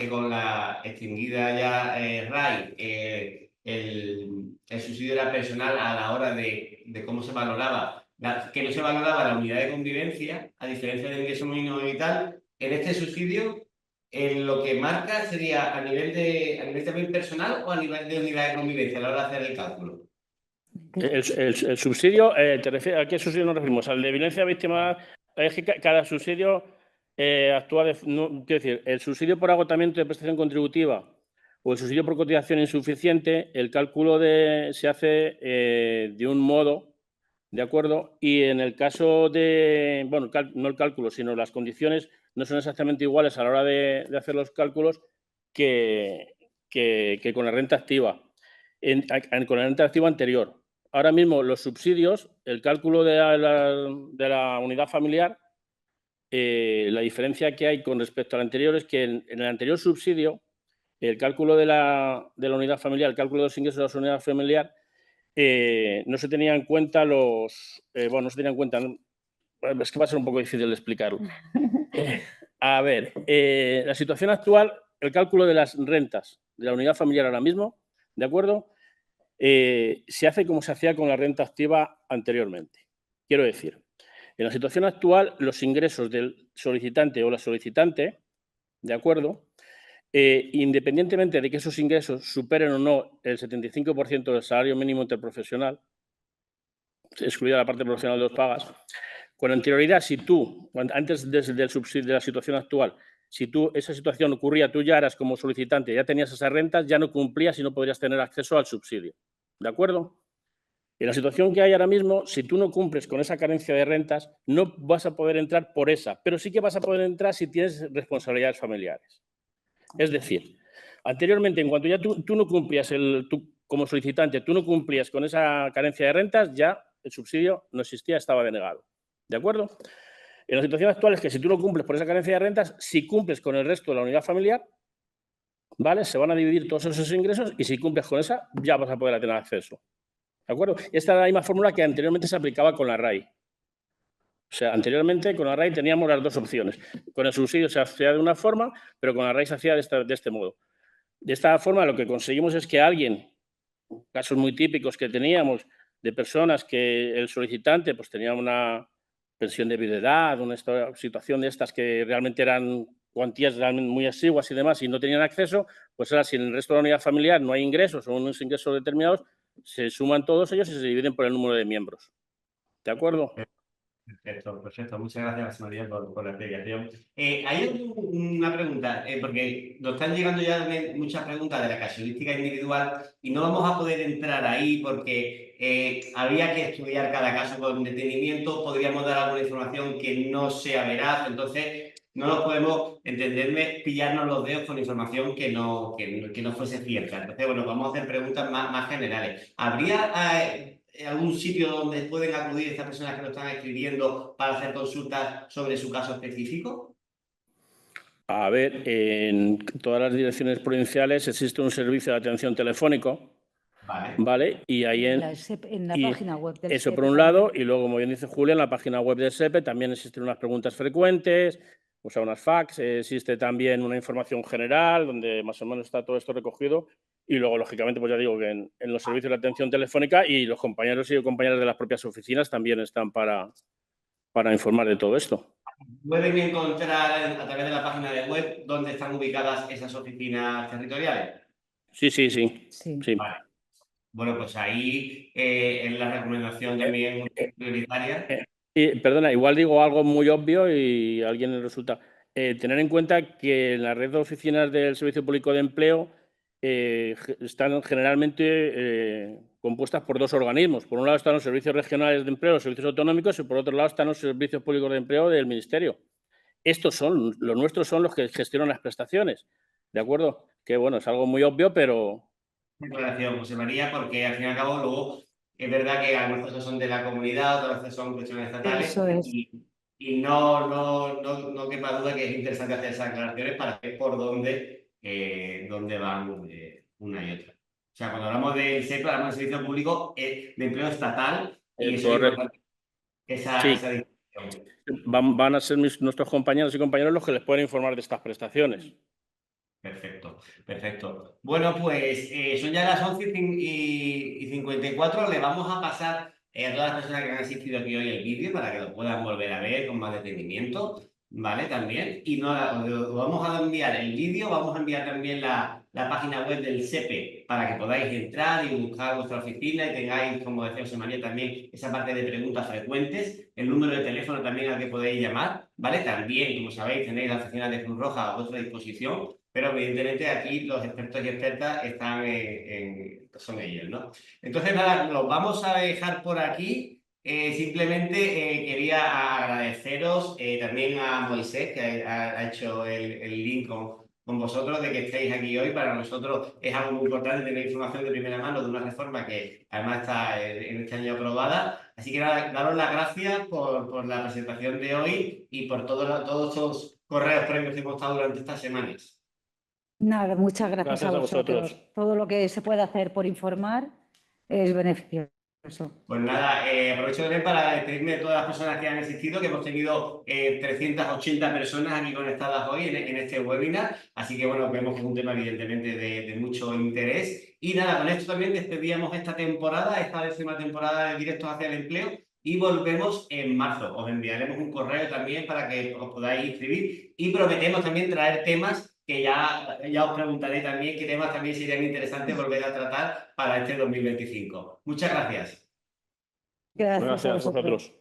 con la extinguida ya RAI, el subsidio era personal a la hora de cómo se valoraba, que no se valoraba la unidad de convivencia, a diferencia del ingreso mínimo vital. En este subsidio, lo que marca sería a nivel también personal o a nivel de unidad de convivencia a la hora de hacer el cálculo. El subsidio, ¿te refieres a qué subsidio nos referimos? ¿Al de violencia víctima? Es que cada subsidio actúa quiero decir, el subsidio por agotamiento de prestación contributiva o el subsidio por cotización insuficiente, el cálculo se hace de un modo, ¿de acuerdo? Y en el caso de, bueno, no el cálculo, sino las condiciones no son exactamente iguales a la hora de hacer los cálculos que con la renta activa. con el ente activo anterior. Ahora mismo los subsidios, el cálculo de la unidad familiar, la diferencia que hay con respecto al anterior es que en el anterior subsidio, el cálculo de la unidad familiar, el cálculo de los ingresos de la unidad familiar, no se tenían en cuenta no se tenían en cuenta, es que va a ser un poco difícil de explicarlo. A ver, la situación actual, el cálculo de las rentas de la unidad familiar ahora mismo, ¿de acuerdo? Se hace como se hacía con la renta activa anteriormente. Quiero decir, en la situación actual, los ingresos del solicitante o la solicitante, ¿de acuerdo? Independientemente de que esos ingresos superen o no el 75% del salario mínimo interprofesional, excluida la parte profesional de los pagas, con anterioridad, si tú, antes del subsidio de la situación actual, si esa situación ocurría, tú ya eras como solicitante, ya tenías esas rentas, ya no cumplías y no podrías tener acceso al subsidio. ¿De acuerdo? En la situación que hay ahora mismo, si tú no cumples con esa carencia de rentas, no vas a poder entrar por esa, pero sí que vas a poder entrar si tienes responsabilidades familiares. Es decir, anteriormente, en cuanto ya tú no cumplías, como solicitante, tú no cumplías con esa carencia de rentas, ya el subsidio no existía, estaba denegado. ¿De acuerdo? En la situación actual es que si tú no cumples por esa carencia de rentas, si cumples con el resto de la unidad familiar, ¿vale? Se van a dividir todos esos ingresos y si cumples con esa, ya vas a poder tener acceso. ¿De acuerdo? Esta es la misma fórmula que anteriormente se aplicaba con la RAI. O sea, anteriormente con la RAI teníamos las dos opciones. Con el subsidio se hacía de una forma, pero con la RAI se hacía de este modo. De esta forma, lo que conseguimos es que alguien, casos muy típicos que teníamos de personas que el solicitante pues tenía una pensión de viudedad, una situación de estas que realmente eran cuantías realmente muy exiguas y demás y no tenían acceso, pues ahora si en el resto de la unidad familiar no hay ingresos o unos ingresos determinados, se suman todos ellos y se dividen por el número de miembros. ¿De acuerdo? Perfecto, perfecto. Muchas gracias, José María, por la explicación. Hay una pregunta, porque nos están llegando ya también muchas preguntas de la casuística individual y no vamos a poder entrar ahí porque habría que estudiar cada caso con detenimiento, podríamos dar alguna información que no sea veraz, entonces no nos podemos, entenderme, pillarnos los dedos con información que no fuese cierta. Entonces, bueno, vamos a hacer preguntas más generales. ¿Habría algún sitio donde pueden acudir estas personas que lo están escribiendo para hacer consultas sobre su caso específico? A ver, en todas las direcciones provinciales existe un servicio de atención telefónico, ¿vale? Y ahí en la página web del eso SEPE por un lado, y luego, como bien dice Julia, en la página web del SEPE también existen unas preguntas frecuentes, o sea, unas fax, existe también una información general donde más o menos está todo esto recogido y luego, lógicamente, pues ya digo que en los servicios de atención telefónica y los compañeros y compañeras de las propias oficinas también están para informar de todo esto. ¿Pueden encontrar a través de la página de web dónde están ubicadas esas oficinas territoriales? Sí. Vale. Bueno, pues ahí en la recomendación también prioritaria. Perdona, igual digo algo muy obvio y a alguien le resulta. Tener en cuenta que en la red de oficinas del Servicio Público de Empleo están generalmente compuestas por dos organismos. Por un lado están los servicios regionales de empleo, los servicios autonómicos, y por otro lado están los servicios públicos de empleo del Ministerio. Los nuestros son los que gestionan las prestaciones. ¿De acuerdo? Que bueno, es algo muy obvio, pero... Declaración, José María, porque al fin y al cabo luego es verdad que algunas cosas son de la comunidad, otras veces son cuestiones estatales. Eso es. Y no quepa duda que es interesante hacer esas aclaraciones para ver por dónde van una y otra. O sea, cuando hablamos del SEPE, hablamos del Servicio Público de Empleo Estatal y eso es importante, esa distinción. Van a ser nuestros compañeros y compañeros los que les pueden informar de estas prestaciones. Perfecto, perfecto. Bueno, pues son ya las 11:54. Le vamos a pasar a todas las personas que han asistido aquí hoy el vídeo para que lo puedan volver a ver con más detenimiento, ¿vale? También. Y no, os vamos a enviar el vídeo, vamos a enviar también la página web del SEPE para que podáis entrar y buscar vuestra oficina y tengáis, como decía José María, también esa parte de preguntas frecuentes, el número de teléfono también al que podéis llamar, ¿vale? También, como sabéis, tenéis la oficina de Cruz Roja a vuestra disposición. Pero evidentemente aquí los expertos y expertas están son ellos, ¿no? Entonces, nada, los vamos a dejar por aquí. Simplemente quería agradeceros también a Moisés, que ha hecho el link con vosotros de que estéis aquí hoy. Para nosotros es algo muy importante tener información de primera mano de una reforma que además está en este año aprobada. Así que nada, daros las gracias por la presentación de hoy y por todos estos correos previos que hemos estado durante estas semanas. Nada, muchas gracias Gracias a a vosotros. vosotros. Todo lo que se pueda hacer por informar es beneficioso. Pues nada, aprovecho también para despedirme de todas las personas que han asistido, que hemos tenido 380 personas aquí conectadas hoy en este webinar, así que bueno, vemos que es un tema evidentemente de mucho interés. Y nada, con esto también despedíamos esta temporada, esta 10ª temporada de Directos hacia el Empleo, y volvemos en marzo. Os enviaremos un correo también para que os podáis inscribir y prometemos también traer temas que ya os preguntaré también qué temas también serían interesantes volver a tratar para este 2025. Muchas gracias. Gracias a Gracias a vosotros. vosotros.